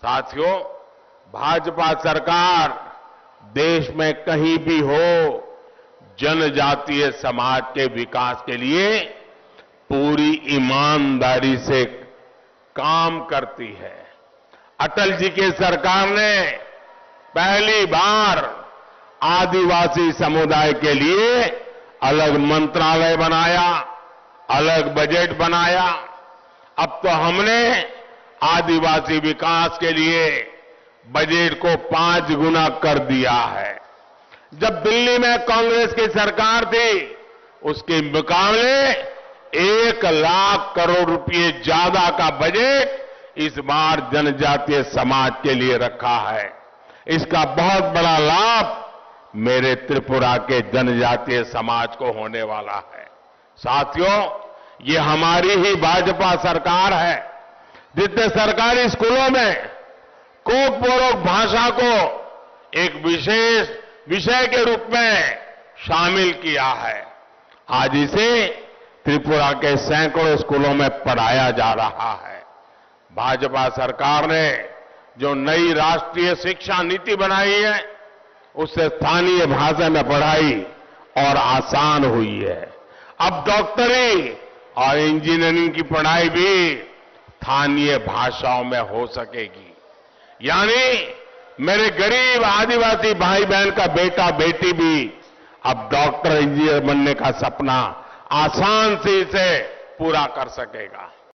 साथियों, भाजपा सरकार देश में कहीं भी हो जनजातीय समाज के विकास के लिए पूरी ईमानदारी से काम करती है। अटल जी की सरकार ने पहली बार आदिवासी समुदाय के लिए अलग मंत्रालय बनाया, अलग बजट बनाया। अब तो हमने आदिवासी विकास के लिए बजट को 5 गुना कर दिया है। जब दिल्ली में कांग्रेस की सरकार थी, उसके मुकाबले 1 लाख करोड़ रुपए ज्यादा का बजट इस बार जनजातीय समाज के लिए रखा है। इसका बहुत बड़ा लाभ मेरे त्रिपुरा के जनजातीय समाज को होने वाला है। साथियों, ये हमारी ही भाजपा सरकार है जिसने सरकारी स्कूलों में कोक-बोरोक भाषा को एक विशेष विषय के रूप में शामिल किया है। आज इसे त्रिपुरा के सैकड़ों स्कूलों में पढ़ाया जा रहा है। भाजपा सरकार ने जो नई राष्ट्रीय शिक्षा नीति बनाई है, उससे स्थानीय भाषा में पढ़ाई और आसान हुई है। अब डॉक्टरी और इंजीनियरिंग की पढ़ाई भी स्थानीय भाषाओं में हो सकेगी। यानी मेरे गरीब आदिवासी भाई बहन का बेटा बेटी भी अब डॉक्टर इंजीनियर बनने का सपना आसान से इसे पूरा कर सकेगा।